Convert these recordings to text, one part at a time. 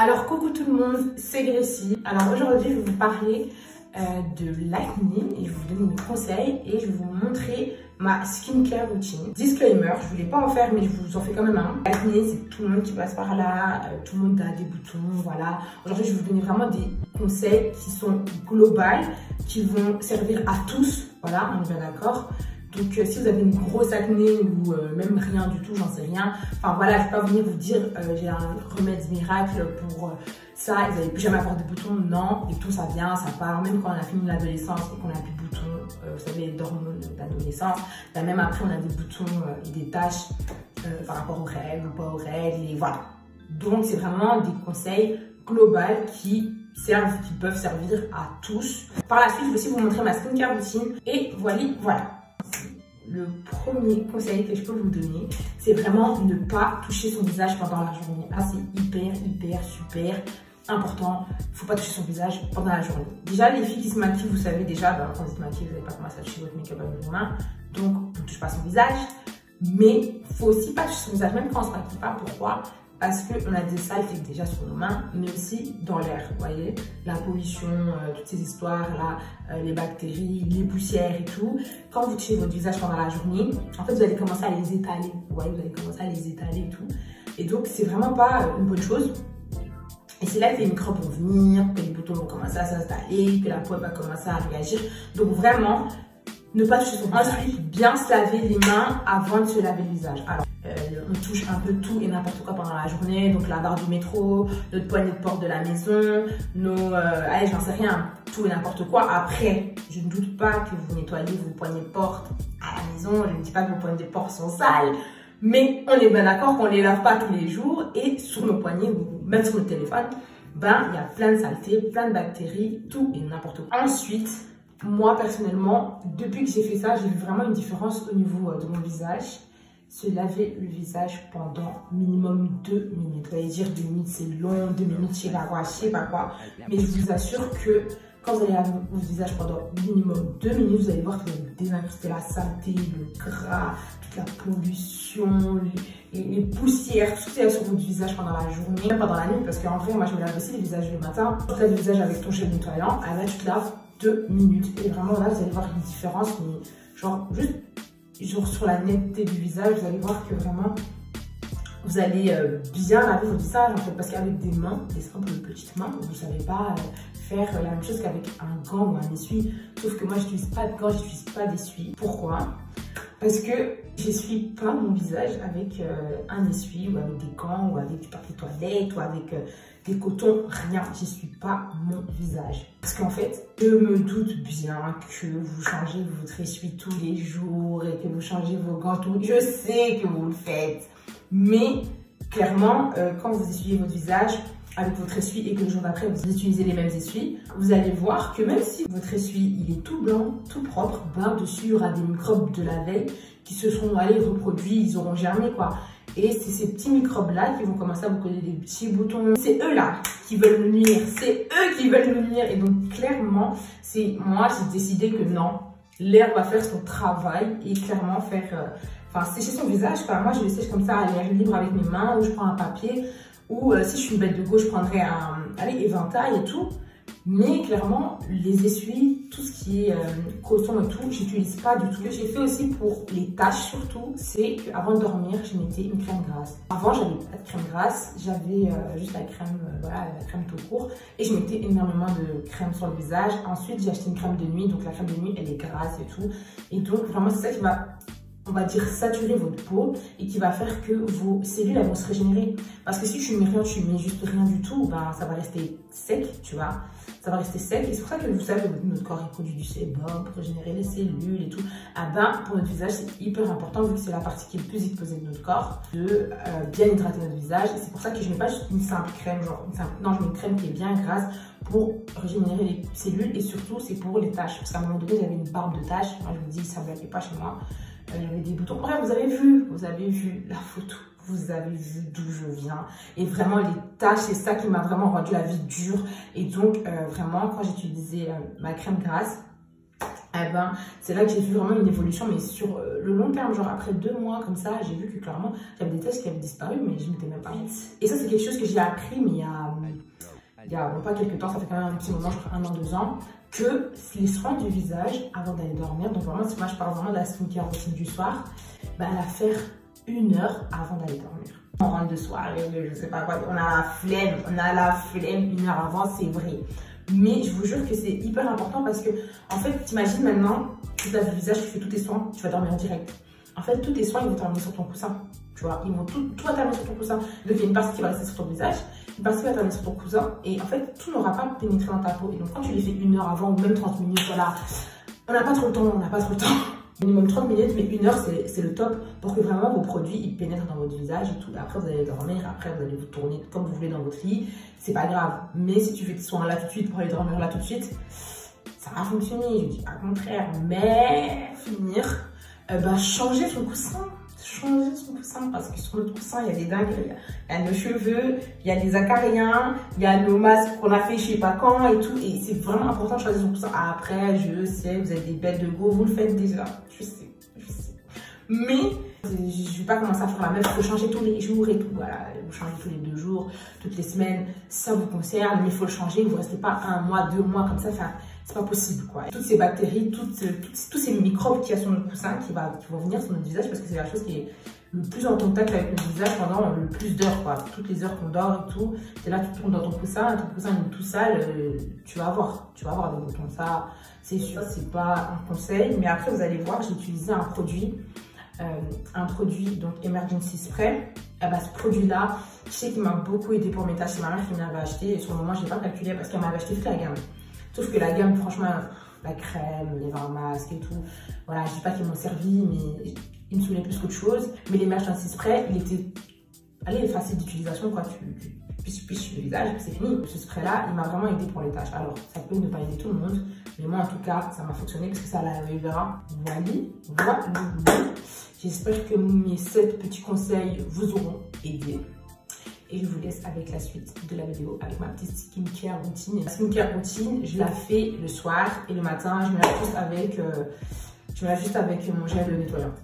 Alors coucou tout le monde, c'est Gracie. Alors aujourd'hui je vais vous parler de l'acné et je vais vous donner des conseils et je vais vous montrer ma skincare routine. Disclaimer, je voulais pas en faire mais je vous en fais quand même un. L'acné c'est tout le monde qui passe par là, tout le monde a des boutons, voilà. Aujourd'hui je vais vous donner vraiment des conseils qui sont globaux, qui vont servir à tous, voilà, on est bien d'accord. Donc si vous avez une grosse acné ou même rien du tout, j'en sais rien. Enfin voilà, je vais pas venir vous dire j'ai un remède miracle pour ça, vous n'allez plus jamais avoir de boutons. Non, et tout ça vient, ça part. Même quand on a fini l'adolescence et qu'on n'a plus de boutons, vous savez, les hormones d'adolescence, même après on a des boutons et des taches par rapport aux règles ou pas aux règles, et voilà. Donc c'est vraiment des conseils globaux qui peuvent servir à tous. Par la suite, je vais aussi vous montrer ma skincare routine et voilà. Le premier conseil que je peux vous donner, c'est vraiment ne pas toucher son visage pendant la journée. Ah, c'est super important. Il ne faut pas toucher son visage pendant la journée. Déjà, les filles qui se maquillent, vous savez déjà, quand vous êtes maquillée, vous n'allez pas commencer à toucher votre make-up avec vos mains. Donc, on ne touche pas son visage. Mais il ne faut aussi pas toucher son visage, même quand on ne se maquille pas. Pourquoi? Parce qu'on a des saletés déjà sur nos mains, mais aussi dans l'air, vous voyez, la pollution, toutes ces histoires-là, les bactéries, les poussières et tout. Quand vous touchez votre visage pendant la journée, en fait, vous allez commencer à les étaler, vous voyez, vous allez commencer à les étaler et tout. Et donc, c'est vraiment pas une bonne chose. Et c'est là que les microbes vont venir, que les boutons vont commencer à s'installer, que la peau va commencer à réagir. Donc, vraiment, ne pas toucher son visage. Ensuite, bien se laver les mains avant de se laver le visage. Alors, on touche un peu tout et n'importe quoi pendant la journée, donc la barre du métro, notre poignée de porte de la maison, allez, j'en sais rien, tout et n'importe quoi. Après, je ne doute pas que vous nettoyez vos poignées de porte à la maison, je ne dis pas que vos poignées de porte sont sales, mais on est bien d'accord qu'on ne les lave pas tous les jours et sur nos poignets ou même sur notre téléphone, il y a plein de saletés, plein de bactéries, tout et n'importe quoi. Ensuite, moi personnellement, depuis que j'ai fait ça, j'ai vu vraiment une différence au niveau de mon visage. Se laver le visage pendant minimum 2 minutes. Vous allez dire 2 minutes c'est long, 2 minutes je sais pas quoi. Mais je vous assure que quand vous allez laver votre visage pendant minimum 2 minutes, vous allez voir que vous allez désincruster la saleté, le gras, toute la pollution, les poussières, tout ce qu'il y a sur votre visage pendant la journée, même pendant la nuit. Parce qu'en vrai, moi je me lave aussi le visage le matin. Tu te laves le visage avec ton gel nettoyant, là tu te laves 2 minutes. Et vraiment là vous allez voir une différence, mais genre juste sur la netteté du visage, vous allez voir que vraiment vous allez bien laver votre visage en fait, parce qu'avec des mains, des simples petites mains, vous ne savez pas faire la même chose qu'avec un gant ou un essuie. Sauf que moi, je n'utilise pas de gants, je n'utilise pas d'essuie. Pourquoi? Parce que j'essuie pas mon visage avec un essuie ou avec des gants ou avec du papier toilette ou avec des cotons, rien. J'essuie pas mon visage. Parce qu'en fait, je me doute bien que vous changez votre essuie tous les jours et que vous changez vos gants tout. Je sais que vous le faites. Mais clairement, quand vous essuyez votre visage avec votre essuie et que le jour d'après vous utilisez les mêmes essuies, vous allez voir que même si votre essuie il est tout blanc, tout propre, dessus il y aura des microbes de la veille qui se sont reproduits, ils auront germé quoi. Et c'est ces petits microbes là qui vont commencer à vous coller des petits boutons. C'est eux là qui veulent nous nuire, c'est eux qui veulent nous nuire. Et donc clairement, moi j'ai décidé que non, l'air va faire son travail et clairement faire, sécher son visage. Moi je le sèche comme ça à l'air libre avec mes mains, ou je prends un papier. Ou si je suis une bête de go, je prendrais un éventail et tout. Mais clairement, les essuies, tout ce qui est coton et tout, j'utilise pas du tout. Ce que j'ai fait aussi pour les taches surtout, c'est qu'avant de dormir, je mettais une crème grasse. Avant, j'avais pas de crème grasse, j'avais juste la crème, la crème tout court. Et je mettais énormément de crème sur le visage. Ensuite, j'ai acheté une crème de nuit. Donc la crème de nuit, elle est grasse et tout. Et donc vraiment, c'est ça qui va, on va dire, saturer votre peau et qui va faire que vos cellules elles vont se régénérer. Parce que si tu mets juste rien du tout, ça va rester sec, tu vois. Ça va rester sec et c'est pour ça que vous savez, notre corps il produit du sébum pour régénérer les cellules et tout. Pour notre visage, c'est hyper important vu que c'est la partie qui est le plus exposée de notre corps, de bien hydrater notre visage. Et c'est pour ça que je ne mets pas juste une simple crème, non, je mets une crème qui est bien grasse pour régénérer les cellules et surtout c'est pour les taches. Parce qu'à un moment donné, j'avais une barbe de taches. Moi, je me dis, ça ne va pas chez moi. J'avais des boutons. Bref, vous avez vu la photo, vous avez vu d'où je viens. Et vraiment, les taches, c'est ça qui m'a vraiment rendu la vie dure. Et donc, vraiment, quand j'ai utilisé ma crème grasse, eh ben, c'est là que j'ai vu vraiment une évolution, mais sur le long terme, genre après 2 mois comme ça, j'ai vu que clairement, j'avais des taches qui avaient disparu, mais je m'étais même pas mise. Et ça, c'est quelque chose que j'ai appris, mais il y a bon, pas quelques temps, ça fait quand même un petit moment, genre 1 an, 2 ans, que les soins du visage avant d'aller dormir, donc vraiment, moi je parle vraiment de la skincare routine du soir, bah, la faire 1 heure avant d'aller dormir. On rentre de soirée, je sais pas quoi, on a la flemme 1 heure avant, c'est vrai. Mais je vous jure que c'est hyper important parce que, en fait, t'imagines maintenant, tu te laves le visage, tu fais tous tes soins, tu vas dormir en direct. En fait, tous tes soins, ils vont terminer sur ton coussin. Tu vois, ils vont tout va terminer sur ton coussin. Donc, il y a une partie qui va rester sur ton visage, une partie qui va terminer sur ton coussin. Et en fait, tout n'aura pas pénétré dans ta peau. Et donc, quand tu les fais 1 heure avant ou même 30 minutes, voilà, on n'a pas trop le temps, Minimum 30 minutes, mais 1 heure, c'est le top pour que vraiment vos produits ils pénètrent dans votre visage et tout. Après, vous allez dormir, après, vous allez vous tourner comme vous voulez dans votre lit. C'est pas grave. Mais si tu fais tes soins là tout de suite pour aller dormir là tout de suite, ça va fonctionner. Je dis pas le contraire. Mais finir, changer son coussin. Changer son coussin parce que sur notre coussin, il y a des dingueries. Il y a nos cheveux, il y a des acariens, il y a nos masques qu'on a fait je sais pas quand et tout. Et c'est vraiment important de choisir son coussin. Après, je sais, vous avez des bêtes de go, vous le faites déjà. Je sais. Mais je vais pas commencer à faire la même, il faut changer tous les jours et tout. Voilà, vous changez tous les 2 jours, toutes les semaines, ça vous concerne, mais il faut le changer. Vous ne restez pas 1 mois, 2 mois comme ça, c'est pas possible quoi. Toutes ces bactéries, tous ces microbes qu'il y a sur notre coussin qui vont venir sur notre visage parce que c'est la chose qui est le plus en contact avec notre visage pendant le plus d'heures quoi. Toutes les heures qu'on dort et tout, c'est là tu tournes dans ton coussin est tout sale, tu vas avoir des boutons. Ça, c'est sûr, c'est pas un conseil, mais après vous allez voir, j'ai utilisé un produit donc Emergency Spray. Ce produit là, je sais qu'il m'a beaucoup aidé pour mes taches. C'est ma mère qui me l'avait acheté et sur le moment je n'ai pas calculé parce qu'elle m'avait acheté toute la gamme. Sauf que la gamme, franchement, la crème, les verres masques et tout, voilà, je dis pas qu'ils m'ont servi, mais ils me saoulaient plus qu'autre chose. Mais l'Emergency Spray, il était facile d'utilisation, quoi. Tu piches le visage, c'est fini. Ce spray là, il m'a vraiment aidé pour les taches. Alors, ça peut ne pas aider tout le monde, mais moi en tout cas, ça m'a fonctionné parce que ça l'a eu vera. Voilà. J'espère que mes 7 petits conseils vous auront aidé. Et je vous laisse avec la suite de la vidéo, avec ma petite skincare routine. La skincare routine, je la fais le soir et le matin, je me lave juste avec mon gel nettoyant.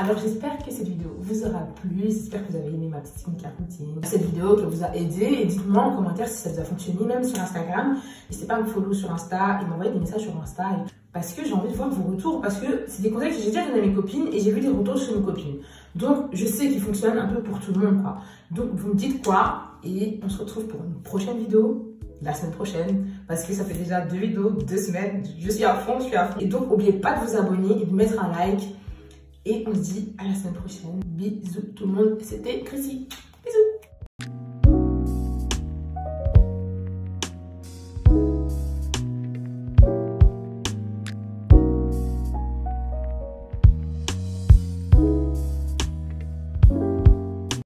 Alors j'espère que cette vidéo vous aura plu, j'espère que vous avez aimé ma petite skincare routine, cette vidéo qui vous a aidé, et dites-moi en commentaire si ça vous a fonctionné, même sur Instagram. N'hésitez pas à me follow sur Insta et m'envoyer des messages sur Insta, parce que j'ai envie de voir vos retours, parce que c'est des conseils que j'ai déjà donné à mes copines et j'ai vu des retours sur mes copines. Donc je sais qu'ils fonctionnent un peu pour tout le monde, quoi. Donc vous me dites quoi, et on se retrouve pour une prochaine vidéo la semaine prochaine, parce que ça fait déjà 2 vidéos, 2 semaines, je suis à fond. Et donc n'oubliez pas de vous abonner et de mettre un like, et on se dit à la semaine prochaine. Bisous tout le monde, c'était Chrissy.